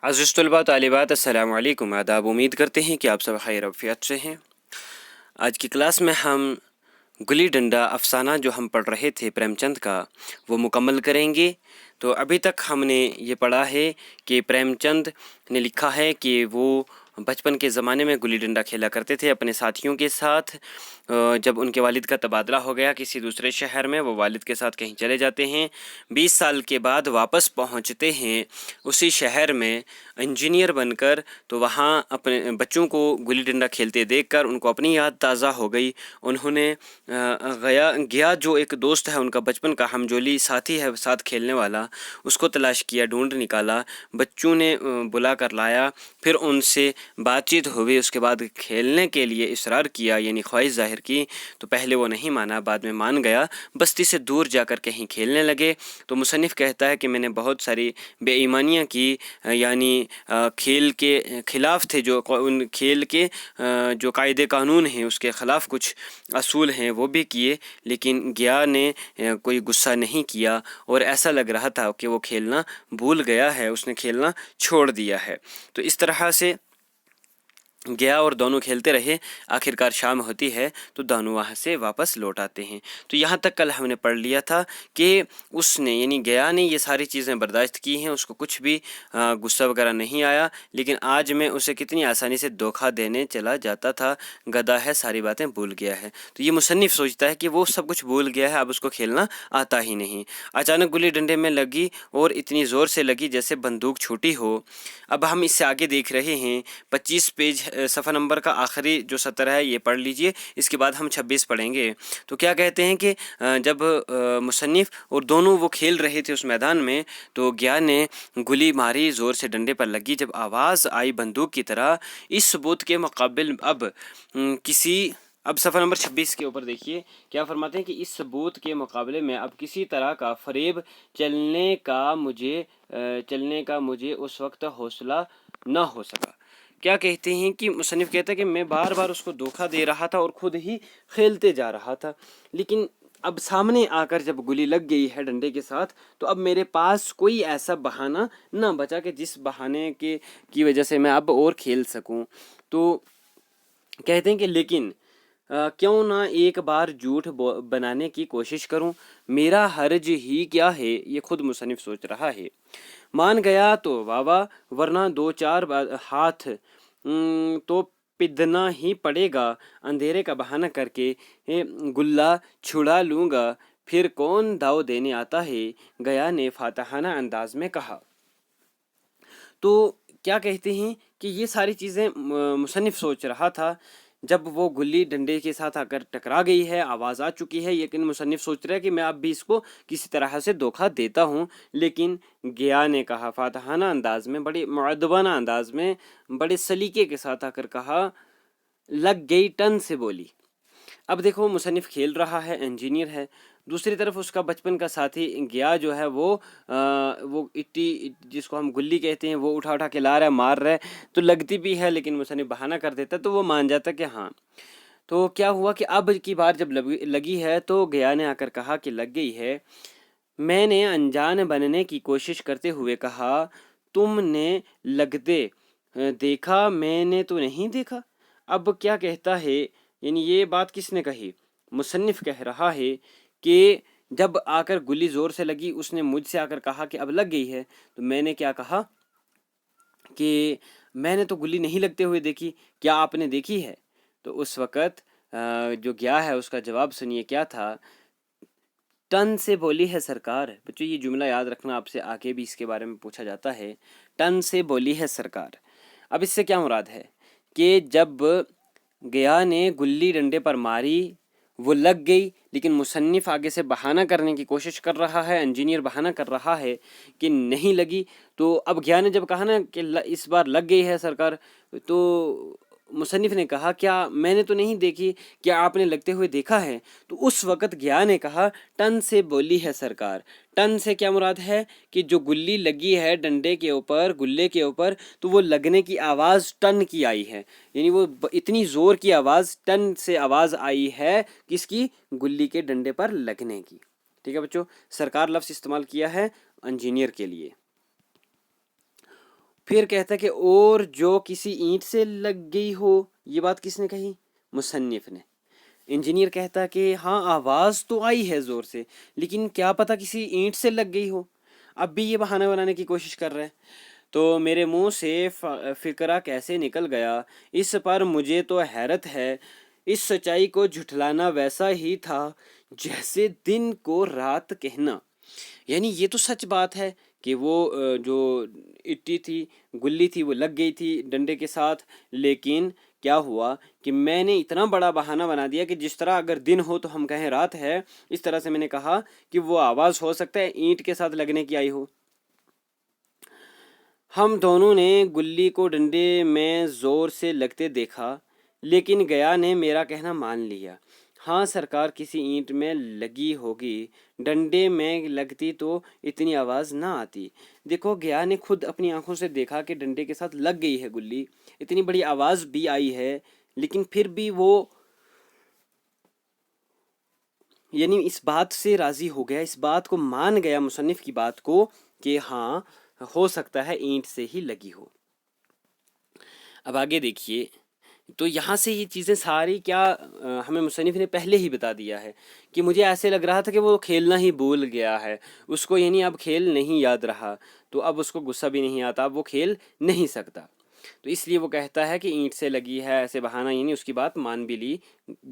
عزیز طلباء طالبات السلام علیکم، آداب۔ امید کرتے ہیں کہ آپ سب خیر عافیت سے ہیں۔ آج کی کلاس میں ہم گلی ڈنڈا افسانہ جو ہم پڑھ رہے تھے پریم چند کا وہ مکمل کریں گے۔ تو ابھی تک ہم نے یہ پڑھا ہے کہ پریم چند نے لکھا ہے کہ وہ بچپن کے زمانے میں گلی ڈنڈا کھیلا کرتے تھے اپنے ساتھیوں کے ساتھ۔ جب ان کے والد کا تبادلہ ہو گیا کسی دوسرے شہر میں، وہ والد کے ساتھ کہیں چلے جاتے ہیں۔ 20 سال کے بعد واپس پہنچتے ہیں اسی شہر میں انجینئر بن کر، تو وہاں اپنے بچوں کو گلی ڈنڈا کھیلتے دیکھ کر ان کو اپنی یاد تازہ ہو گئی۔ انہوں نے گیا جو ایک دوست ہے ان کا بچپن کا ہمجولی ساتھی ہے ساتھ کھیلنے والا، اس کو تلاش کیا، ڈھونڈ نکالا، بچوں نے بلا کر لایا، پھر ان سے بات چیت ہوئی، اس کے بعد کھیلنے کے لیے اصرار کیا، یعنی خواہش ظاہر کی۔ تو پہلے وہ نہیں مانا، بعد میں مان گیا، بستی سے دور جا کر کہیں کھیلنے لگے۔ تو مصنف کہتا ہے کہ میں نے بہت ساری بے ایمانیاں کی، یعنی کھیل کے خلاف تھے، جو ان کھیل کے جو قاعدے قانون ہیں اس کے خلاف کچھ اصول ہیں وہ بھی کیے، لیکن گیا نے کوئی غصہ نہیں کیا اور ایسا لگ رہا تھا کہ وہ کھیلنا بھول گیا ہے، اس نے کھیلنا چھوڑ دیا ہے۔ تو اس طرح سے گیا اور دونوں کھیلتے رہے، آخرکار شام ہوتی ہے تو دونوں وہاں سے واپس لوٹ آتے ہیں۔ تو یہاں تک کل ہم نے پڑھ لیا تھا کہ اس نے یعنی گیا نے یہ ساری چیزیں برداشت کی ہیں، اس کو کچھ بھی غصہ وغیرہ نہیں آیا، لیکن آج میں اسے کتنی آسانی سے دھوکہ دینے چلا جاتا تھا، گدھا ہے ساری باتیں بھول گیا ہے۔ تو یہ مصنف سوچتا ہے کہ وہ سب کچھ بھول گیا ہے، اب اس کو کھیلنا آتا ہی نہیں۔ اچانک گلی ڈنڈے میں لگی اور اتنی زور سے لگی جیسے بندوق چھوٹی ہو۔ اب ہم اس سے آگے دیکھ رہے ہیں 25 پیج صفحہ نمبر کا آخری جو سطر ہے یہ پڑھ لیجئے، اس کے بعد ہم 26 پڑھیں گے۔ تو کیا کہتے ہیں کہ جب مصنف اور دونوں وہ کھیل رہے تھے اس میدان میں، تو گیا نے گلی ماری، زور سے ڈنڈے پر لگی، جب آواز آئی بندوق کی طرح، اس ثبوت کے مقابل اب صفحہ نمبر 26 کے اوپر دیکھیے کیا فرماتے ہیں کہ اس ثبوت کے مقابلے میں اب کسی طرح کا فریب چلنے کا مجھے اس وقت حوصلہ نہ ہو سکا۔ کیا کہتے ہیں کہ مصنف کہتا ہے کہ میں بار بار اس کو دھوکہ دے رہا تھا اور خود ہی کھیلتے جا رہا تھا، لیکن اب سامنے آ کر جب گلی لگ گئی ہے ڈنڈے کے ساتھ، تو اب میرے پاس کوئی ایسا بہانہ نہ بچا کہ جس بہانے کی وجہ سے میں اب اور کھیل سکوں۔ تو کہتے ہیں کہ لیکن کیوں نہ ایک بار جھوٹ بنانے کی کوشش کروں، میرا حرج ہی کیا ہے، یہ خود مصنف سوچ رہا ہے۔ مان گیا تو واہ واہ، ورنہ دو چار ہاتھ تو پدنا ہی پڑے گا، اندھیرے کا بہانہ کر کے گلہ چھڑا لوں گا، پھر کون داؤ دینے آتا ہے، گیا نے فاتحانہ انداز میں کہا۔ تو کیا کہتے ہیں کہ یہ ساری چیزیں مصنف سوچ رہا تھا جب وہ گلی ڈنڈے کے ساتھ آ کر ٹکرا گئی ہے، آواز آ چکی ہے، لیکن مصنف سوچ رہا ہے کہ میں اب بھی اس کو کسی طرح سے دھوکہ دیتا ہوں۔ لیکن گیا نے کہا فاتحانہ انداز میں، بڑی معدبانہ انداز میں، بڑے سلیقے کے ساتھ آ کر کہا، لگ گئی ٹن سے بولی۔ اب دیکھو مصنف کھیل رہا ہے، انجینئر ہے، دوسری طرف اس کا بچپن کا ساتھی گیا جو ہے وہ اٹی جس کو ہم گلی کہتے ہیں وہ اٹھا کے لا رہا ہے، مار رہا ہے، تو لگتی بھی ہے لیکن مصنف بہانہ کر دیتا تو وہ مان جاتا کہ ہاں۔ تو کیا ہوا کہ اب کی بار جب لگی ہے تو گیا نے آ کر کہا کہ لگ گئی ہے۔ میں نے انجان بننے کی کوشش کرتے ہوئے کہا، تم نے لگتے دیکھا، میں نے تو نہیں دیکھا۔ اب کیا کہتا ہے، یعنی یہ بات کس نے کہی؟ مصنف کہہ رہا ہے کہ جب آ کر گلی زور سے لگی، اس نے مجھ سے آ کر کہا کہ اب لگ گئی ہے، تو میں نے کیا کہا کہ میں نے تو گلی نہیں لگتے ہوئے دیکھی، کیا آپ نے دیکھی ہے؟ تو اس وقت جو گیا ہے اس کا جواب سنیے کیا تھا، ٹن سے بولی ہے سرکار۔ بچوں یہ جملہ یاد رکھنا، آپ سے آگے بھی اس کے بارے میں پوچھا جاتا ہے، ٹن سے بولی ہے سرکار۔ اب اس سے کیا مراد ہے کہ جب گیا نے گلی ڈنڈے پر ماری، وہ لگ گئی، لیکن مصنف آگے سے بہانہ کرنے کی کوشش کر رہا ہے، انجینئر بہانہ کر رہا ہے کہ نہیں لگی۔ تو اب گیا نے جب کہا نا کہ اس بار لگ گئی ہے سرکار، تو مصنف نے کہا کیا میں نے تو نہیں دیکھی، کیا آپ نے لگتے ہوئے دیکھا ہے؟ تو اس وقت گیا نے کہا ٹن سے بولی ہے سرکار۔ ٹن سے کیا مراد ہے کہ جو گلی لگی ہے ڈنڈے کے اوپر، گلے کے اوپر، تو وہ لگنے کی آواز ٹن کی آئی ہے، یعنی وہ اتنی زور کی آواز، ٹن سے آواز آئی ہے کس کی؟ گلی کے ڈنڈے پر لگنے کی۔ ٹھیک ہے بچوں، سرکار لفظ استعمال کیا ہے انجینئر کے لیے۔ پھر کہتا ہے کہ اور جو کسی اینٹ سے لگ گئی ہو. یہ بات کس نے کہی؟ مصنف نے. انجینئر کہتا کہ ہاں آواز تو آئی ہے زور سے، لیکن کیا پتہ کسی اینٹ سے لگ گئی ہو. اب بھی یہ بہانہ بنانے کی کوشش کر رہے ہیں. تو میرے منہ سے فقرہ کیسے نکل گیا، اس پر مجھے تو حیرت ہے. اس سچائی کو جھٹلانا ویسا ہی تھا جیسے دن کو رات کہنا. یعنی یہ تو سچ بات ہے کہ وہ جو اٹی تھی، گلی تھی، وہ لگ گئی تھی ڈنڈے کے ساتھ، لیکن کیا ہوا کہ میں نے اتنا بڑا بہانہ بنا دیا کہ جس طرح اگر دن ہو تو ہم کہیں رات ہے، اس طرح سے میں نے کہا کہ وہ آواز ہو سکتا ہے اینٹ کے ساتھ لگنے کی آئی ہو. ہم دونوں نے گلی کو ڈنڈے میں زور سے لگتے دیکھا، لیکن گیا نے میرا کہنا مان لیا. ہاں سرکار کسی اینٹ میں لگی ہوگی، ڈنڈے میں لگتی تو اتنی آواز نہ آتی. دیکھو گیا نے خود اپنی آنکھوں سے دیکھا کہ ڈنڈے کے ساتھ لگ گئی ہے گلی، اتنی بڑی آواز بھی آئی ہے، لیکن پھر بھی وہ یعنی اس بات سے راضی ہو گیا، اس بات کو مان گیا مصنف کی بات کو کہ ہاں ہو سکتا ہے اینٹ سے ہی لگی ہو. اب آگے دیکھیے، تو یہاں سے یہ چیزیں ساری کیا ہمیں مصنف نے پہلے ہی بتا دیا ہے کہ مجھے ایسے لگ رہا تھا کہ وہ کھیلنا ہی بھول گیا ہے، اس کو یعنی اب کھیل نہیں یاد رہا، تو اب اس کو غصہ بھی نہیں آتا، اب وہ کھیل نہیں سکتا. تو اس لیے وہ کہتا ہے کہ اینٹ سے لگی ہے، ایسے بہانہ یعنی اس کی بات مان بھی لی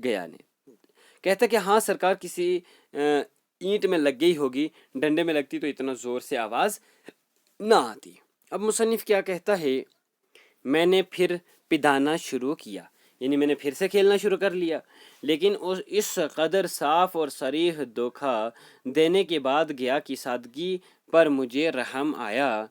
گیا نے. کہتا ہے کہ ہاں سرکار کسی اینٹ میں لگ گئی ہوگی، ڈنڈے میں لگتی تو اتنا زور سے آواز نہ آتی. اب مصنف کیا کہتا ہے، میں نے پھر پدانا شروع کیا، یعنی میں نے پھر سے کھیلنا شروع کر لیا، لیکن اس قدر صاف اور صریح دھوکہ دینے کے بعد گیا کی سادگی پر مجھے رحم آیا.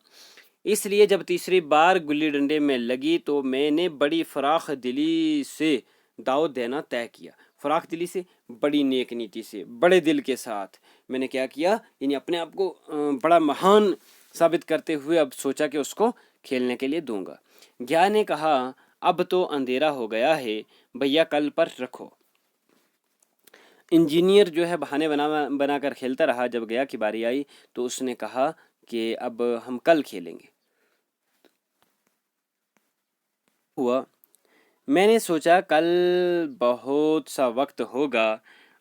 اس لیے جب تیسری بار گلی ڈنڈے میں لگی تو میں نے بڑی فراخ دلی سے داؤ دینا طے کیا. فراخ دلی سے، بڑی نیک نیتی سے، بڑے دل کے ساتھ میں نے کیا کیا، یعنی اپنے آپ کو بڑا مہان ثابت کرتے ہوئے اب سوچا کہ اس کو کھیلنے کے لیے دوں گا. گیا نے کہا اب تو اندھیرا ہو گیا ہے بھیا، کل پر رکھو. انجینئر جو ہے بہانے بنا کر کھیلتا رہا. جب گیا کی باری آئی تو اس نے کہا کہ اب ہم کل کھیلیں گے. ہوا میں نے سوچا کل بہت سا وقت ہوگا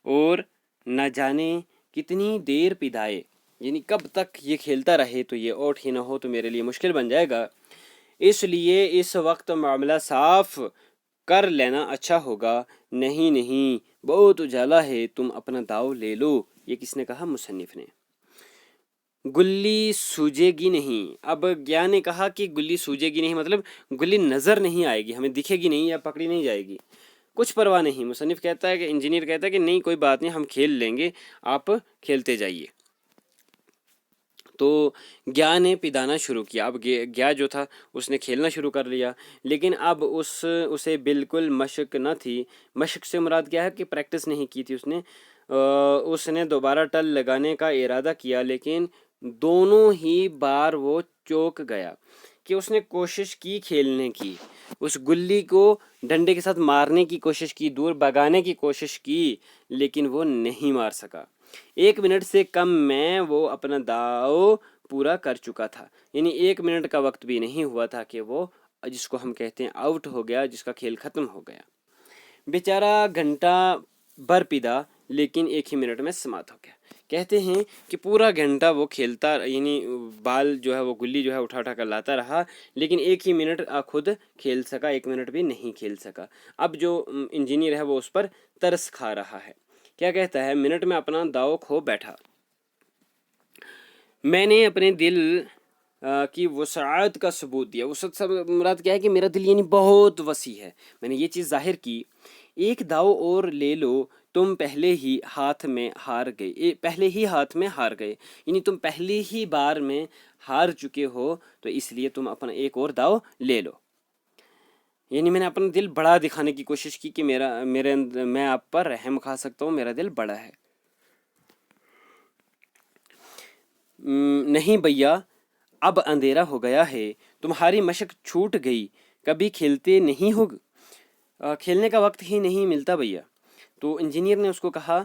اور نہ جانے کتنی دیر پدائے، یعنی کب تک یہ کھیلتا رہے تو یہ آؤٹ ہی نہ ہو تو میرے لیے مشکل بن جائے گا. اس لیے اس وقت معاملہ صاف کر لینا اچھا ہوگا. نہیں نہیں بہت اجالا ہے، تم اپنا داؤ لے لو. یہ کس نے کہا؟ مصنف نے. گلی سوجے گی نہیں. اب گیا نے کہا کہ گلی سوجے گی نہیں، مطلب گلی نظر نہیں آئے گی، ہمیں دکھے گی نہیں یا پکڑی نہیں جائے گی. کچھ پرواہ نہیں. مصنف کہتا ہے کہ انجینئر کہتا ہے کہ نہیں کوئی بات نہیں، ہم کھیل لیں گے، آپ کھیلتے جائیے. تو گیا نے پدانا شروع کیا. اب گیا جو تھا اس نے کھیلنا شروع کر لیا، لیکن اب اسے بالکل مشق نہ تھی. مشق سے مراد کیا ہے کہ پریکٹس نہیں کی تھی اس نے دوبارہ ٹل لگانے کا ارادہ کیا، لیکن دونوں ہی بار وہ چوک گیا. کہ اس نے کوشش کی کھیلنے کی، اس گلی کو ڈنڈے کے ساتھ مارنے کی کوشش کی، دور بھگانے کی کوشش کی، لیکن وہ نہیں مار سکا. 1 منٹ سے کم میں وہ اپنا داؤ پورا کر چکا تھا. یعنی 1 منٹ کا وقت بھی نہیں ہوا تھا کہ وہ جس کو ہم کہتے ہیں آؤٹ ہو گیا، جس کا کھیل ختم ہو گیا. بیچارہ گھنٹہ بھر پیدا لیکن 1 ہی منٹ میں سماعت ہو گیا. کہتے ہیں کہ پورا گھنٹہ وہ کھیلتا، یعنی بال جو ہے وہ گلی جو ہے اٹھا اٹھا کر لاتا رہا، لیکن 1 ہی منٹ خود کھیل سکا، 1 منٹ بھی نہیں کھیل سکا. اب جو انجینئر ہے وہ اس پر ترس کھا رہا ہے. کیا کہتا ہے؟ منٹ میں اپنا داؤ کھو بیٹھا. میں نے اپنے دل کی وسعت کا ثبوت دیا. وسعت سے مراد کیا ہے کہ میرا دل یعنی بہت وسیع ہے. میں نے یہ چیز ظاہر کی. ایک داؤ اور لے لو، تم پہلے ہی ہاتھ میں ہار گئے، یعنی تم پہلی ہی بار میں ہار چکے ہو، تو اس لیے تم اپنا ایک اور داؤ لے لو. یعنی میں نے اپنا دل بڑا دکھانے کی کوشش کی کہ میں آپ پر رحم کھا سکتا ہوں، میرا دل بڑا ہے. نہیں بھیا، اب اندھیرا ہو گیا ہے، تمہاری مشق چھوٹ گئی، کبھی کھیلتے نہیں ہو، کھیلنے کا وقت ہی نہیں ملتا بھیا. تو انجینئر نے اس کو کہا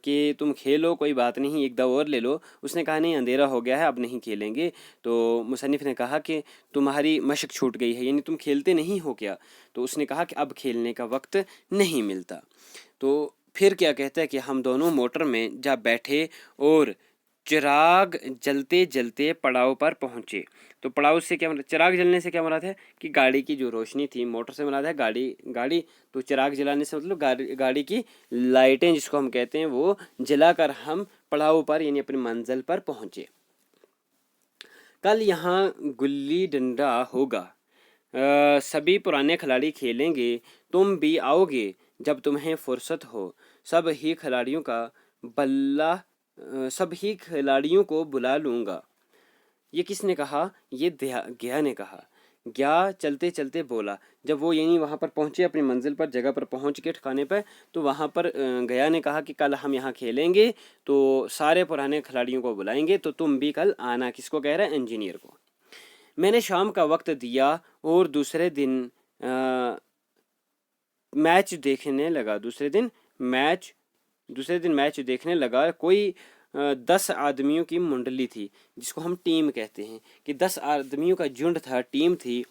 کہ تم کھیلو کوئی بات نہیں، ایک دو اور لے لو. اس نے کہا نہیں اندھیرا ہو گیا ہے اب نہیں کھیلیں گے. تو مصنف نے کہا کہ تمہاری مشق چھوٹ گئی ہے، یعنی تم کھیلتے نہیں ہو کیا؟ تو اس نے کہا کہ اب کھیلنے کا وقت نہیں ملتا. تو پھر کیا کہتا ہے کہ ہم دونوں موٹر میں جا بیٹھے اور چراغ جلتے جلتے پڑاؤ پر پہنچے. تو پڑاؤ سے کیا مراد، چراغ جلنے سے کیا مراد ہے کہ گاڑی کی جو روشنی تھی، موٹر سے مراد ہے گاڑی. تو چراغ جلانے سے مطلب گاڑی کی لائٹیں جس کو ہم کہتے ہیں وہ جلا کر ہم پڑاؤ پر یعنی اپنی منزل پر پہنچے. کل یہاں گلی ڈنڈا ہوگا، سبھی پرانے کھلاڑی کھیلیں گے، تم بھی آؤ گے جب تمہیں فرصت ہو. سب ہی کھلاڑیوں کو بلا لوں گا. یہ کس نے کہا؟ یہ گیا نے کہا. گیا چلتے چلتے بولا. جب وہ یعنی وہاں پر پہنچے اپنی منزل پر، جگہ پر پہنچ کے ٹھکانے پہ، تو وہاں پر گیا نے کہا کہ کل ہم یہاں کھیلیں گے تو سارے پرانے کھلاڑیوں کو بلائیں گے، تو تم بھی کل آنا. کس کو کہہ رہا ہے؟ انجینئر کو. میں نے شام کا وقت دیا اور دوسرے دن میچ دیکھنے لگا. کوئی 10 آدمیوں کی منڈلی تھی جس کو ہم ٹیم کہتے ہیں، کہ 10 آدمیوں کا جھنڈ تھا، ٹیم تھی.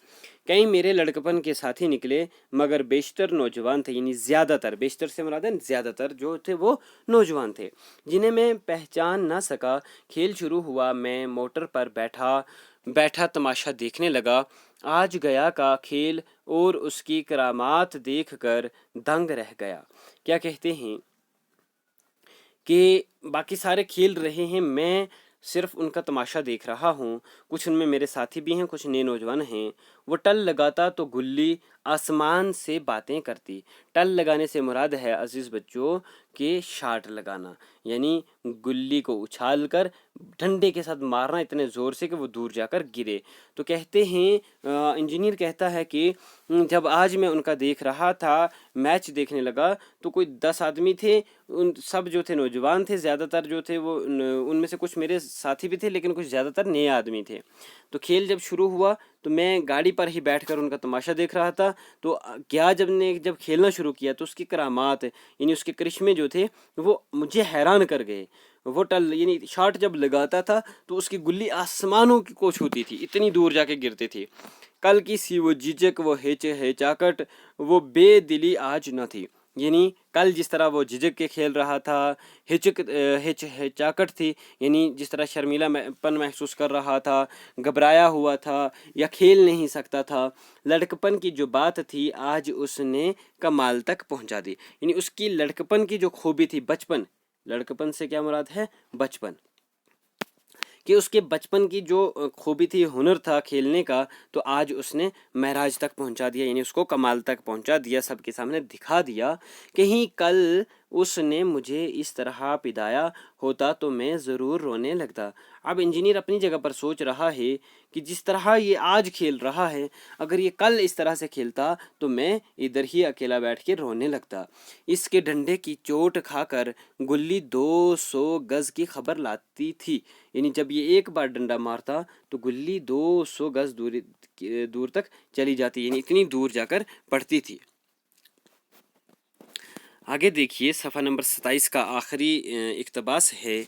کئی میرے لڑکپن کے ساتھی نکلے مگر بیشتر نوجوان تھے، یعنی زیادہ تر، بیشتر سے مراد ہے زیادہ تر جو تھے وہ نوجوان تھے جنہیں میں پہچان نہ سکا. کھیل شروع ہوا، میں موٹر پر بیٹھا تماشا دیکھنے لگا. آج گیا کا کھیل اور اس کی کرامات دیکھ کر دنگ رہ گیا. کیا کہتے ہیں کہ باقی سارے کھیل رہے ہیں، میں صرف ان کا تماشا دیکھ رہا ہوں. کچھ ان میں میرے ساتھی بھی ہیں، کچھ نئے نوجوان ہیں. وہ ٹل لگاتا تو گلی آسمان سے باتیں کرتی. ٹل لگانے سے مراد ہے عزیز بچوں کہ شاٹ لگانا، یعنی گلی کو اچھال کر ڈنڈے کے ساتھ مارنا اتنے زور سے کہ وہ دور جا کر گرے. تو کہتے ہیں انجینئر کہتا ہے کہ جب آج میں ان کا دیکھ رہا تھا، میچ دیکھنے لگا، تو کوئی 10 آدمی تھے. ان سب جو تھے نوجوان تھے، زیادہ تر جو تھے وہ ان میں سے کچھ میرے ساتھی بھی تھے لیکن کچھ زیادہ تر نئے آدمی تھے. تو کھیل جب شروع ہوا تو میں گاڑی پر ہی بیٹھ کر ان کا تماشا دیکھ رہا تھا. تو کیا جب کھیلنا شروع کیا تو اس کی کرامات یعنی اس کے کرشمے جو تھے وہ مجھے حیران کر گئے. وہ یعنی شاٹ جب لگاتا تھا تو اس کی گلی آسمانوں کو چھوتی تھی، اتنی دور جا کے گرتی تھی. کل کی سی وہ جھجک، وہ ہچاکٹ، وہ بے دلی آج نہ تھی. یعنی کل جس طرح وہ جھجک کے کھیل رہا تھا، ہچاکٹ تھی، یعنی جس طرح شرمیلا پن محسوس کر رہا تھا، گھبرایا ہوا تھا یا کھیل نہیں سکتا تھا. لڑکپن کی جو بات تھی آج اس نے کمال تک پہنچا دی. یعنی اس کی لڑکپن کی جو خوبی تھی، بچپن، لڑکپن سے کیا مراد ہے؟ بچپن، کہ اس کے بچپن کی جو خوبی تھی، ہنر تھا کھیلنے کا، تو آج اس نے معراج تک پہنچا دیا، یعنی اس کو کمال تک پہنچا دیا، سب کے سامنے دکھا دیا. کہیں کل اس نے مجھے اس طرح پدایا ہوتا تو میں ضرور رونے لگتا. اب انجینئر اپنی جگہ پر سوچ رہا ہے کہ جس طرح یہ آج کھیل رہا ہے، اگر یہ کل اس طرح سے کھیلتا تو میں ادھر ہی اکیلا بیٹھ کے رونے لگتا. اس کے ڈنڈے کی چوٹ کھا کر گلی 200 گز کی خبر لاتی تھی. یعنی جب یہ ایک بار ڈنڈا مارتا تو گلی 200 گز دور تک چلی جاتی، یعنی اتنی دور جا کر پڑتی تھی. آگے دیکھیے صفحہ نمبر 27 کا آخری اقتباس ہے.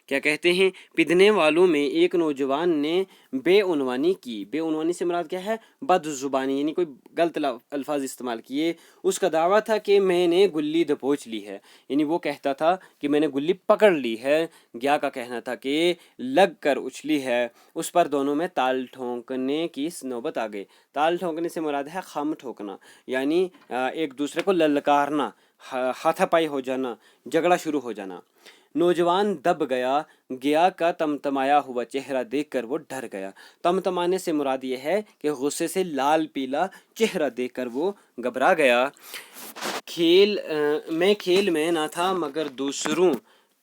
کیا کہتے ہیں؟ پدھنے والوں میں ایک نوجوان نے بے عنوانی کی. بے عنوانی سے مراد کیا ہے؟ بد زبانی، یعنی کوئی غلط الفاظ استعمال کیے. اس کا دعویٰ تھا کہ میں نے گلی دبوچ لی ہے، یعنی وہ کہتا تھا کہ میں نے گلی پکڑ لی ہے. گیا کا کہنا تھا کہ لگ کر اچھلی ہے. اس پر دونوں میں تال ٹھونکنے کی نوبت آ گئی. تال ٹھونکنے سے مراد ہے خم ٹھوکنا، یعنی ایک دوسرے کو للکارنا، ہاتھا پائی ہو جانا، جھگڑا شروع ہو جانا. نوجوان دب گیا کا تمتمایا ہوا چہرہ دیکھ کر وہ ڈر گیا. تمتمانے سے مراد یہ ہے کہ غصے سے لال پیلا چہرہ دیکھ کر وہ گھبرا گیا. میں کھیل میں نہ تھا مگر دوسروں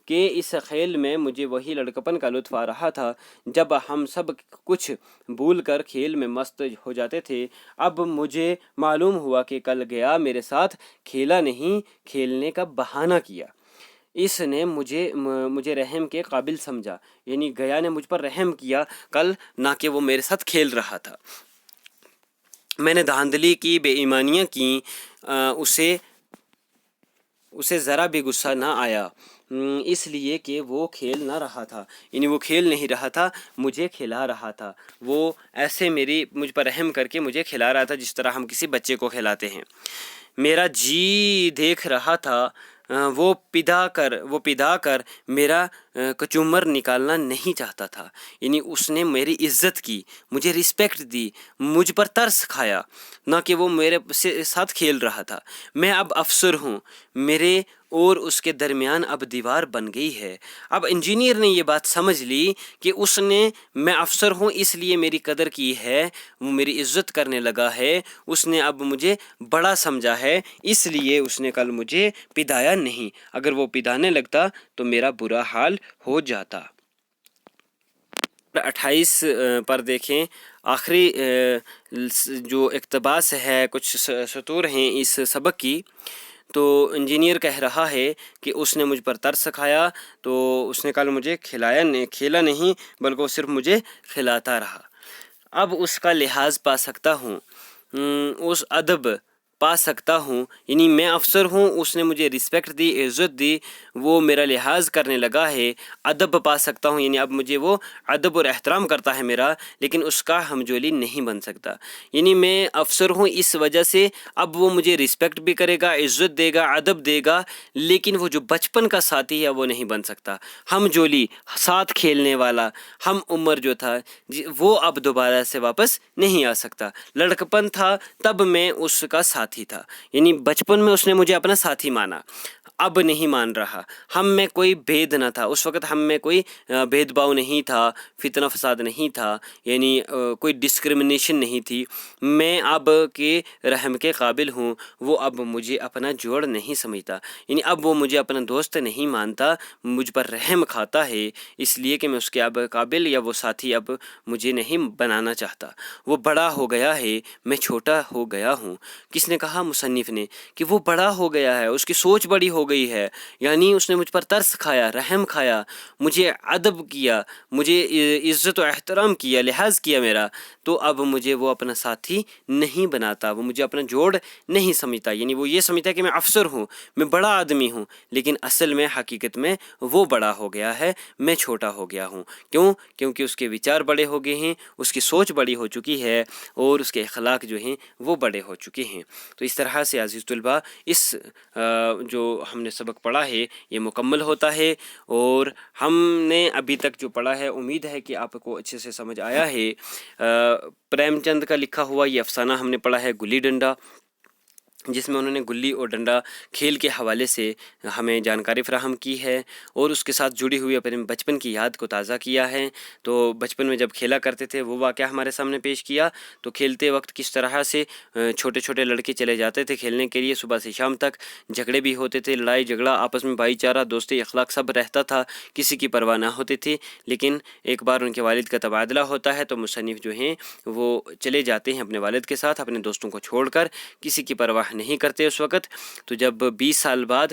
کہ اس کھیل میں مجھے وہی لڑکپن کا لطف آ رہا تھا جب ہم سب کچھ بھول کر کھیل میں مست ہو جاتے تھے. اب مجھے معلوم ہوا کہ کل گیا میرے ساتھ کھیلا نہیں، کھیلنے کا بہانہ کیا. اس نے مجھے رحم کے قابل سمجھا، یعنی گیا نے مجھ پر رحم کیا کل، نہ کہ وہ میرے ساتھ کھیل رہا تھا. میں نے دھاندلی کی، بے ایمانیاں کی، اسے اسے ذرا بھی غصہ نہ آیا، اس لیے کہ وہ کھیل نہ رہا تھا، یعنی وہ کھیل نہیں رہا تھا، مجھے کھلا رہا تھا۔ وہ ایسے مجھ پر رحم کر کے مجھے کھلا رہا تھا جس طرح ہم کسی بچے کو کھلاتے ہیں۔ میرا جی دیکھ رہا تھا، وہ پدا کر میرا کچومر نکالنا نہیں چاہتا تھا، یعنی اس نے میری عزت کی، مجھے رسپیکٹ دی، مجھ پر ترس کھایا، نہ کہ وہ میرے ساتھ کھیل رہا تھا۔ میں اب افسر ہوں، میرے اور اس کے درمیان اب دیوار بن گئی ہے۔ اب انجینئر نے یہ بات سمجھ لی کہ میں افسر ہوں اس لیے میری قدر کی ہے، وہ میری عزت کرنے لگا ہے، اس نے اب مجھے بڑا سمجھا ہے، اس لیے اس نے کل مجھے پدایا نہیں، اگر وہ پدانے لگتا تو میرا برا حال ہو جاتا۔ 28 پر دیکھیں، آخری جو اقتباس ہے، کچھ سطور ہیں اس سبق کی، تو انجینئر کہہ رہا ہے کہ اس نے مجھ پر ترس کھایا، تو اس نے کل مجھے کھیلا نہیں بلکہ وہ صرف مجھے کھلاتا رہا۔ اب اس کا لحاظ پا سکتا ہوں، اس ادب پا سکتا ہوں، یعنی میں افسر ہوں، اس نے مجھے رسپیکٹ دی، عزت دی، وہ میرا لحاظ کرنے لگا ہے، ادب پا سکتا ہوں، یعنی اب مجھے وہ ادب اور احترام کرتا ہے میرا، لیکن اس کا ہمجولی نہیں بن سکتا، یعنی میں افسر ہوں اس وجہ سے اب وہ مجھے رسپیکٹ بھی کرے گا، عزت دے گا، ادب دے گا، لیکن وہ جو بچپن کا ساتھی ہے وہ نہیں بن سکتا، ہمجولی، ساتھ کھیلنے والا، ہم عمر جو تھا وہ اب دوبارہ سے واپس نہیں آ سکتا۔ لڑکپن تھا تب میں اس کا ساتھی تھا، یعنی بچپن میں اس نے مجھے اپنا ساتھی مانا، اب نہیں مان رہا۔ ہم میں کوئی بھید نہ تھا اس وقت، ہم میں کوئی بھید بھاؤ نہیں تھا، فتنہ فساد نہیں تھا، یعنی کوئی ڈسکرمنیشن نہیں تھی۔ میں اب کے رحم کے قابل ہوں، وہ اب مجھے اپنا جوڑ نہیں سمجھتا، یعنی اب وہ مجھے اپنا دوست نہیں مانتا، مجھ پر رحم کھاتا ہے، اس لیے کہ میں اس کے اب قابل یا وہ ساتھی اب مجھے نہیں بنانا چاہتا۔ وہ بڑا ہو گیا ہے، میں چھوٹا ہو گیا ہوں۔ کس نے کہا؟ مصنف نے، کہ وہ بڑا ہو گیا ہے، اس کی سوچ بڑی ہو گئی ہے، یعنی اس نے مجھ پر ترس کھایا، رحم کھایا، مجھے ادب کیا، مجھے عزت و احترام کیا، لحاظ کیا میرا، تو اب مجھے وہ اپنا ساتھی نہیں بناتا، وہ مجھے اپنا جوڑ نہیں سمجھتا، یعنی وہ یہ سمجھتا ہے کہ میں افسر ہوں، میں بڑا آدمی ہوں، لیکن اصل میں حقیقت میں وہ بڑا ہو گیا ہے، میں چھوٹا ہو گیا ہوں۔ کیوں؟ کیونکہ اس کے وچار بڑے ہو گئے ہیں، اس کی سوچ بڑی ہو چکی ہے، اور اس کے اخلاق جو ہیں وہ بڑے ہو چکے ہیں۔ تو اس طرح سے عزیز طلباء، اس جو ہم نے سبق پڑھا ہے یہ مکمل ہوتا ہے، اور ہم نے ابھی تک جو پڑھا ہے امید ہے کہ آپ کو اچھے سے سمجھ آیا ہے۔ پریم چند کا لکھا ہوا یہ افسانہ ہم نے پڑھا ہے گلی ڈنڈا، جس میں انہوں نے گلی اور ڈنڈا کھیل کے حوالے سے ہمیں جانکاری فراہم کی ہے، اور اس کے ساتھ جڑی ہوئی اپنے بچپن کی یاد کو تازہ کیا ہے۔ تو بچپن میں جب کھیلا کرتے تھے وہ واقعہ ہمارے سامنے پیش کیا، تو کھیلتے وقت کس طرح سے چھوٹے چھوٹے لڑکے چلے جاتے تھے کھیلنے کے لیے، صبح سے شام تک جھگڑے بھی ہوتے تھے، لڑائی جھگڑا، آپس میں بھائی چارہ، دوستی، اخلاق سب رہتا تھا، کسی کی پرواہ نہ ہوتی تھی، لیکن ایک بار ان کے والد کا تبادلہ ہوتا ہے تو مصنف جو ہیں وہ چلے جاتے ہیں اپنے والد کے ساتھ، اپنے دوستوں کو چھوڑ کر، کسی کی پرواہ نہیں کرتے اس وقت۔ تو جب 20 سال بعد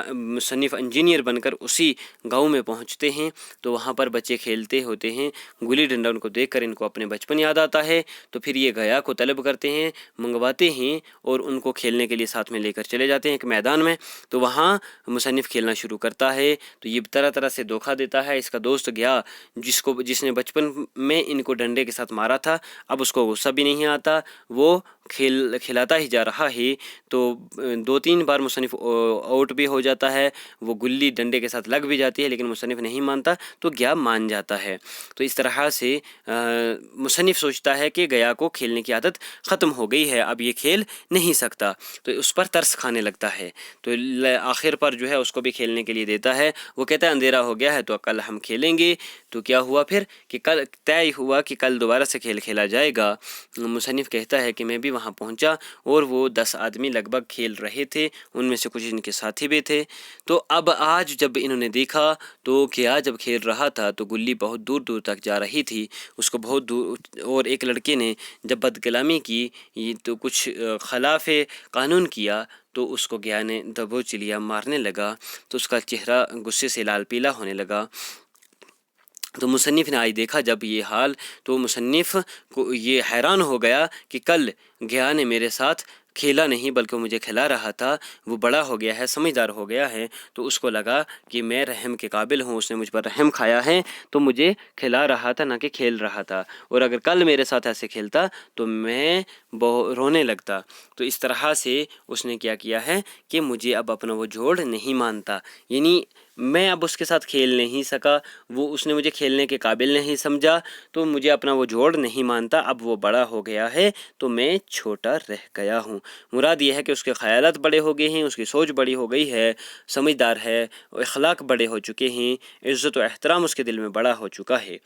مصنف انجینئر بن کر اسی گاؤں میں پہنچتے ہیں تو وہاں پر بچے کھیلتے ہوتے ہیں گلی ڈنڈا، ان کو دیکھ کر ان کو اپنے بچپن یاد آتا ہے، تو پھر یہ گیا کو طلب کرتے ہیں، منگواتے ہیں، اور ان کو کھیلنے کے لیے ساتھ میں لے کر چلے جاتے ہیں ایک میدان میں، تو وہاں مصنف کھیلنا شروع کرتا ہے، تو یہ طرح طرح سے دھوکہ دیتا ہے۔ اس کا دوست گیا جس نے بچپن میں ان کو ڈنڈے کے ساتھ مارا تھا، اب اس کو غصہ بھی نہیں آتا، وہ کھلاتا ہی جا رہا ہے، تو 2-3 بار مصنف آؤٹ بھی ہو جاتا ہے، وہ گلی ڈنڈے کے ساتھ لگ بھی جاتی ہے، لیکن مصنف نہیں مانتا تو گیا مان جاتا ہے۔ تو اس طرح سے مصنف سوچتا ہے کہ گیا کو کھیلنے کی عادت ختم ہو گئی ہے، اب یہ کھیل نہیں سکتا، تو اس پر ترس کھانے لگتا ہے، تو آخر پر جو ہے اس کو بھی کھیلنے کے لیے دیتا ہے۔ وہ کہتا ہے اندھیرا ہو گیا ہے تو کل ہم کھیلیں گے، تو کیا ہوا پھر کہ کل طے ہوا کہ کل دوبارہ سے کھیل کھیلا جائے گا۔ مصنف کہتا ہے کہ میں بھی وہاں پہنچا، اور وہ 10 آدمی لگ بھگ کھیل رہے تھے، ان میں سے کچھ ان کے ساتھی بھی تھے، تو اب آج جب انہوں نے دیکھا تو کیا جب کھیل رہا تھا تو گلی بہت دور دور تک جا رہی تھی، اس کو بہت دور، اور ایک لڑکے نے جب بد کلامی کی تو کچھ خلاف قانون کیا، تو اس کو گیا نے دبوچ لیا، مارنے لگا، تو اس کا چہرہ غصے سے لال پیلا ہونے لگا۔ تو مصنف نے آج دیکھا جب یہ حال، تو مصنف کو یہ حیران ہو گیا کہ کل گیا نے میرے ساتھ کھیلا نہیں بلکہ مجھے کھلا رہا تھا، وہ بڑا ہو گیا ہے، سمجھدار ہو گیا ہے، تو اس کو لگا کہ میں رحم کے قابل ہوں، اس نے مجھ پر رحم کھایا ہے تو مجھے کھلا رہا تھا نہ کہ کھیل رہا تھا، اور اگر کل میرے ساتھ ایسے کھیلتا تو میں رونے لگتا۔ تو اس طرح سے اس نے کیا کیا ہے کہ مجھے اب اپنا وہ جوڑ نہیں مانتا، یعنی میں اب اس کے ساتھ کھیل نہیں سکا، اس نے مجھے کھیلنے کے قابل نہیں سمجھا، تو مجھے اپنا وہ جوڑ نہیں مانتا، اب وہ بڑا ہو گیا ہے تو میں چھوٹا رہ گیا ہوں۔ مراد یہ ہے کہ اس کے خیالات بڑے ہو گئے ہیں، اس کی سوچ بڑی ہو گئی ہے، سمجھدار ہے، اخلاق بڑے ہو چکے ہیں، عزت و احترام اس کے دل میں بڑا ہو چکا ہے۔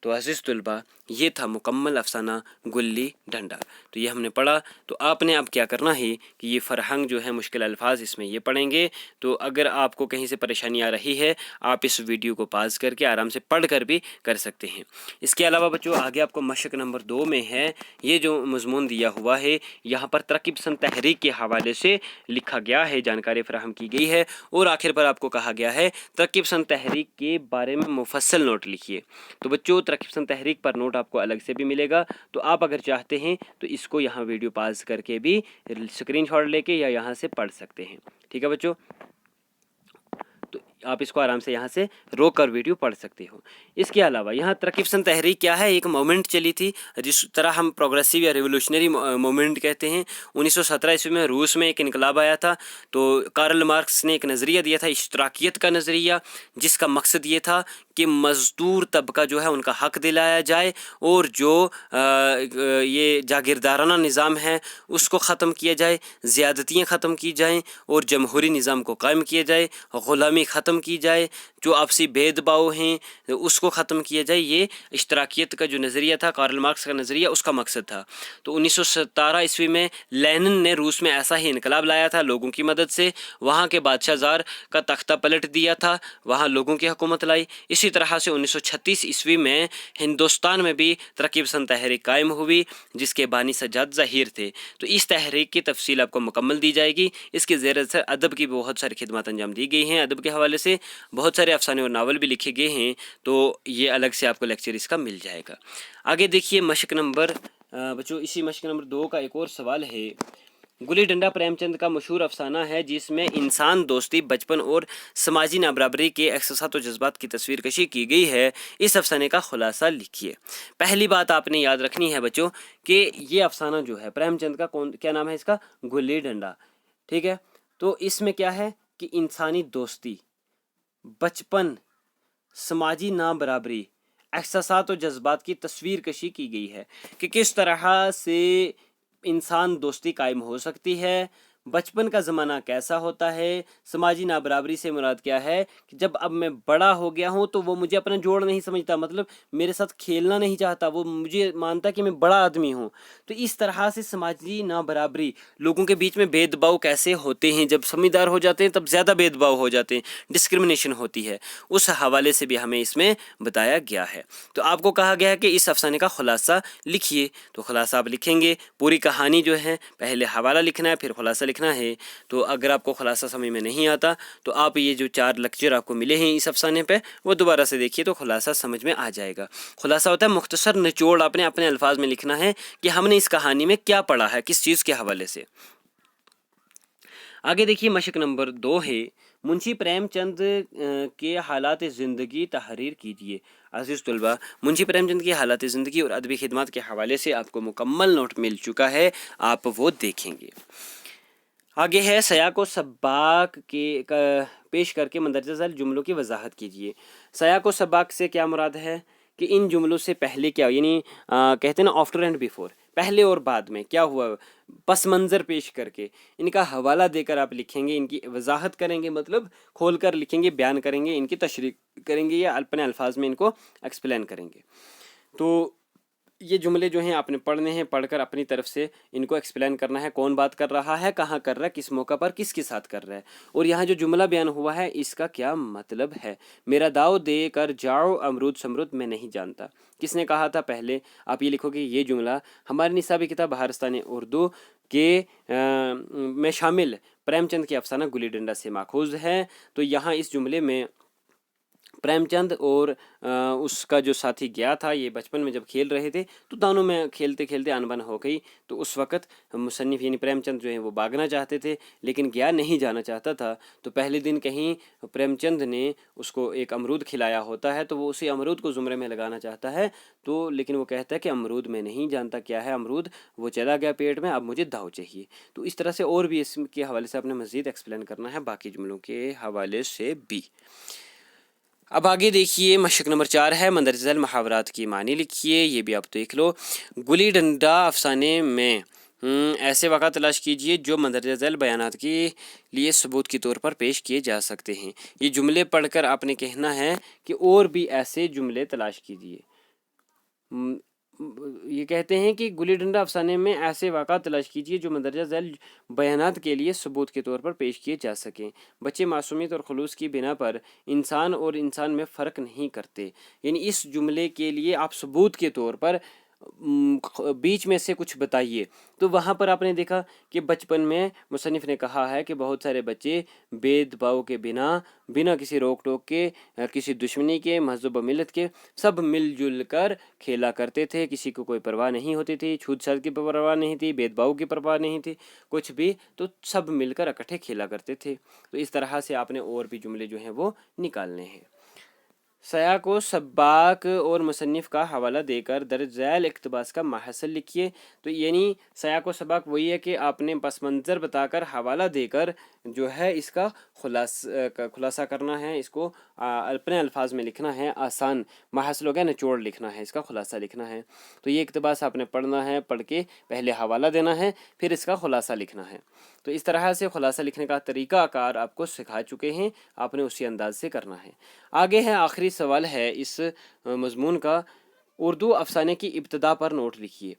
تو عزیز طلباء، یہ تھا مکمل افسانہ گلی ڈنڈا۔ تو یہ ہم نے پڑھا، تو آپ نے اب کیا کرنا ہے کہ یہ فرہنگ جو ہے مشکل الفاظ اس میں یہ پڑھیں گے۔ تو اگر آپ کو کہیں سے پریشانی آ رہی ہے، آپ اس ویڈیو کو پاز کر کے آرام سے پڑھ کر بھی کر سکتے ہیں۔ اس کے علاوہ بچوں آگے آپ کو مشق نمبر 2 میں ہے، یہ جو مضمون دیا ہوا ہے یہاں پر ترکیب پسند تحریک کے حوالے سے لکھا گیا ہے، جانکاری فراہم کی گئی ہے، اور آخر پر آپ کو کہا گیا ہے ترکیب پسند تحریک کے بارے میں مفصل نوٹ لکھیے۔ تو بچوں ترکیب پسند تحریک پر نوٹ آپ کو الگ سے بھی ملے گا، تو آپ اگر چاہتے ہیں تو اس کو یہاں ویڈیو پاز کر کے بھی اسکرین شاٹ لے کے یا یہاں سے پڑھ سکتے ہیں۔ ٹھیک ہے بچوں، تو آپ اس کو آرام سے یہاں سے روک کر ویڈیو پڑھ سکتے ہو۔ اس کے علاوہ یہاں ترکیب پسند تحریک کیا ہے، ایک مومنٹ چلی تھی جس طرح ہم پروگریسو یا ریولوشنری مومنٹ کہتے ہیں۔ 1917 عیسوی میں روس میں ایک انقلاب آیا تھا، تو کارل مارکس نے ایک نظریہ دیا تھا اشتراکیت کا نظریہ، جس کا مقصد یہ تھا کہ مزدور طبقہ جو ہے ان کا حق دلایا جائے، اور جو یہ جاگیردارانہ نظام ہے اس کو ختم کیا جائے، زیادتیاں ختم کی جائیں، اور جمہوری نظام کو قائم کیا جائے، غلامی ختم کی جائے، جو آپسی بھید بھاؤ ہیں اس کو ختم کیا جائے۔ یہ اشتراکیت کا جو نظریہ تھا، کارل مارکس کا نظریہ، اس کا مقصد تھا۔ تو 1917 عیسوی میں لینن نے روس میں ایسا ہی انقلاب لایا تھا لوگوں کی مدد سے، وہاں کے بادشاہ زار کا تختہ پلٹ دیا تھا، وہاں لوگوں کی حکومت لائی۔ اسی طرح سے 1936 عیسوی میں ہندوستان میں بھی ترکیب پسند تحریک قائم ہوئی، جس کے بانی سجاد ظہیر تھے۔ تو اس تحریک کی تفصیل آپ کو مکمل دی جائے گی۔ اس کے زیر اثر ادب کی بہت ساری خدمات انجام دی گئی ہیں، ادب کے حوالے سے بہت سارے افسانے اور ناول بھی لکھے گئے ہیں، تو یہ الگ سے آپ کو لیکچر اس کا مل جائے گا۔ آگے دیکھیے مشق نمبر بچوں اسی مشق نمبر 2 کا ایک اور سوال ہے۔ گلی ڈنڈا پریم چند کا مشہور افسانہ ہے جس میں انسان دوستی، بچپن اور سماجی نابرابری کے احساسات و جذبات کی تصویر کشی کی گئی ہے۔ اس افسانے کا خلاصہ لکھیے۔ پہلی بات آپ نے یاد رکھنی ہے بچوں کہ یہ افسانہ جو ہے پریم چند کا کیا نام ہے اس کا؟ گلی ڈنڈا۔ ٹھیک ہے، تو اس میں کیا ہے کہ انسانی دوستی، بچپن، سماجی نابرابری، احساسات و جذبات کی تصویر کشی کی گئی ہے کہ کس طرح سے انسان دوستی قائم ہو سکتی ہے، بچپن کا زمانہ کیسا ہوتا ہے، سماجی نابرابری سے مراد کیا ہے کہ جب اب میں بڑا ہو گیا ہوں تو وہ مجھے اپنا جوڑ نہیں سمجھتا، مطلب میرے ساتھ کھیلنا نہیں چاہتا، وہ مجھے مانتا کہ میں بڑا آدمی ہوں۔ تو اس طرح سے سماجی نابرابری، لوگوں کے بیچ میں بھید بھاؤ کیسے ہوتے ہیں، جب سمجھدار ہو جاتے ہیں تب زیادہ بھید بھاؤ ہو جاتے ہیں، ڈسکرمنیشن ہوتی ہے، اس حوالے سے بھی ہمیں اس میں بتایا گیا ہے۔ تو آپ کو کہا گیا ہے کہ اس افسانے کا خلاصہ لکھیے، تو خلاصہ آپ لکھیں گے، پوری کہانی جو ہے پہلے حوالہ لکھنا ہے پھر خلاصہ لکھنا ہے۔ تو اگر آپ کو خلاصہ سمجھ میں نہیں آتا تو آپ یہ جو 4 لیکچر آپ کو ملے ہیں اس افسانے پہ وہ دوبارہ سے دیکھیے تو خلاصہ سمجھ میں آ جائے گا۔ خلاصہ ہوتا ہے مختصر نچوڑ، آپ نے اپنے الفاظ میں لکھنا ہے کہ ہم نے اس کہانی میں کیا پڑھا ہے، کس چیز کے حوالے سے۔ آگے دیکھیے مشق نمبر 2 ہے، منشی پریم چند کے حالات زندگی تحریر کیجیے۔ عزیز طلباء، منشی پریم چند کی حالات زندگی اور ادبی خدمات کے حوالے سے آپ کو مکمل نوٹ مل چکا ہے، آپ وہ دیکھیں گے۔ آگے ہے سیاق و سباق کے پیش کر کے مندرجہ ذیل جملوں کی وضاحت کیجیے۔ سیاق و سباق سے کیا مراد ہے کہ ان جملوں سے پہلے کیا، یعنی کہتے ہیں نا آفٹر اینڈ بیفور، پہلے اور بعد میں کیا ہوا، پس منظر پیش کر کے ان کا حوالہ دے کر آپ لکھیں گے، ان کی وضاحت کریں گے، مطلب کھول کر لکھیں گے، بیان کریں گے، ان کی تشریح کریں گے یا اپنے الفاظ میں ان کو ایکسپلین کریں گے۔ تو یہ جملے جو ہیں آپ نے پڑھنے ہیں، پڑھ کر اپنی طرف سے ان کو ایکسپلین کرنا ہے، کون بات کر رہا ہے، کہاں کر رہا ہے، کس موقع پر کس کے ساتھ کر رہا ہے، اور یہاں جو جملہ بیان ہوا ہے اس کا کیا مطلب ہے۔ میرا داؤ دے کر جاؤ امرود سمرود میں نہیں جانتا، کس نے کہا تھا؟ پہلے آپ یہ لکھو کہ یہ جملہ ہماری نصابی کتاب بہارستان اردو کے میں شامل پریم چند کے افسانہ گلی ڈنڈا سے ماخوذ ہے۔ تو یہاں اس جملے میں پریم چند اور اس کا جو ساتھی گیا تھا، یہ بچپن میں جب کھیل رہے تھے تو دونوں میں کھیلتے کھیلتے انبن ہو گئی. تو اس وقت مصنف یعنی پریم چند جو ہیں وہ بھاگنا چاہتے تھے لیکن گیا نہیں جانا چاہتا تھا. تو پہلے دن کہیں پریم چند نے اس کو ایک امرود کھلایا ہوتا ہے تو وہ اسی امرود کو زمرے میں لگانا چاہتا ہے، تو لیکن وہ کہتا ہے کہ امرود میں نہیں جانتا کیا ہے امرود، وہ چلا گیا پیٹ میں، اب مجھے داؤ چاہیے. تو اس طرح سے اور بھی اس کے حوالے سے آپ نے مزید ایکسپلین کرنا ہے باقی جملوں کے حوالے سے بھی. اب آگے دیکھیے مشق نمبر 4 ہے مندرجہ ذیل محاورات کی معنی لکھیے. یہ بھی آپ دیکھ لو. گلی ڈنڈا افسانے میں ایسے واقعات تلاش کیجیے جو مندرجہ ذیل بیانات کے لیے ثبوت کے طور پر پیش کیے جا سکتے ہیں. یہ جملے پڑھ کر آپ نے کہنا ہے کہ اور بھی ایسے جملے تلاش کیجیے. یہ کہتے ہیں کہ گلی ڈنڈا افسانے میں ایسے واقعات تلاش کیجیے جو مندرجہ ذیل بیانات کے لیے ثبوت کے طور پر پیش کیے جا سکیں. بچے معصومیت اور خلوص کی بنا پر انسان اور انسان میں فرق نہیں کرتے. یعنی اس جملے کے لیے آپ ثبوت کے طور پر بیچ میں سے کچھ بتائیے. تو وہاں پر آپ نے دیکھا کہ بچپن میں مصنف نے کہا ہے کہ بہت سارے بچے بید باؤ کے بنا کسی روک ٹوک کے، کسی دشمنی کے، مذہب و ملت کے، سب مل جل کر کھیلا کرتے تھے. کسی کو کوئی پرواہ نہیں ہوتی تھی، چھوت چھات کی پرواہ نہیں تھی، بید باؤ کی پرواہ نہیں تھی، کچھ بھی. تو سب مل کر اکٹھے کھیلا کرتے تھے. تو اس طرح سے آپ نے اور بھی جملے جو ہیں وہ نکالنے ہیں. سیاق و سباق اور مصنف کا حوالہ دے کر درج ذیل اقتباس کا ماحصل لکھیے. تو یعنی سیاق و سباق وہی ہے کہ آپ نے پس منظر بتا کر حوالہ دے کر جو ہے اس کا خلاصہ کرنا ہے، اس کو اپنے الفاظ میں لکھنا ہے. آسان ماحصل ہو گیا، نچوڑ لکھنا ہے، اس کا خلاصہ لکھنا ہے. تو یہ اقتباس آپ نے پڑھنا ہے، پڑھ کے پہلے حوالہ دینا ہے، پھر اس کا خلاصہ لکھنا ہے. تو اس طرح سے خلاصہ لکھنے کا طریقہ کار آپ کو سکھا چکے ہیں، آپ نے اسی انداز سے کرنا ہے. آگے ہے آخری سوال ہے اس مضمون کا. اردو افسانے کی ابتدا پر نوٹ لکھیے.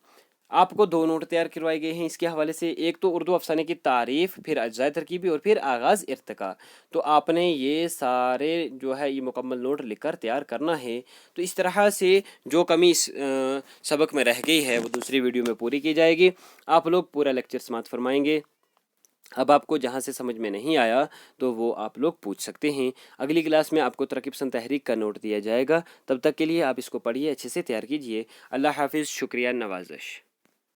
آپ کو 2 نوٹ تیار کروائے گئے ہیں اس کے حوالے سے. ایک تو اردو افسانے کی تعریف، پھر اجزائے ترکیبی اور پھر آغاز ارتقاء. تو آپ نے یہ سارے جو ہے یہ مکمل نوٹ لکھ کر تیار کرنا ہے. تو اس طرح سے جو کمی اس سبق میں رہ گئی ہے وہ دوسری ویڈیو میں پوری کی جائے گی. آپ لوگ پورا لیکچر سماعت فرمائیں گے. اب آپ کو جہاں سے سمجھ میں نہیں آیا تو وہ آپ لوگ پوچھ سکتے ہیں. اگلی کلاس میں آپ کو ترکیب پسند تحریک کا نوٹ دیا جائے گا. تب تک کے لیے آپ اس کو پڑھیے، اچھے سے تیار کیجیے. اللہ حافظ. شکریہ. نوازش.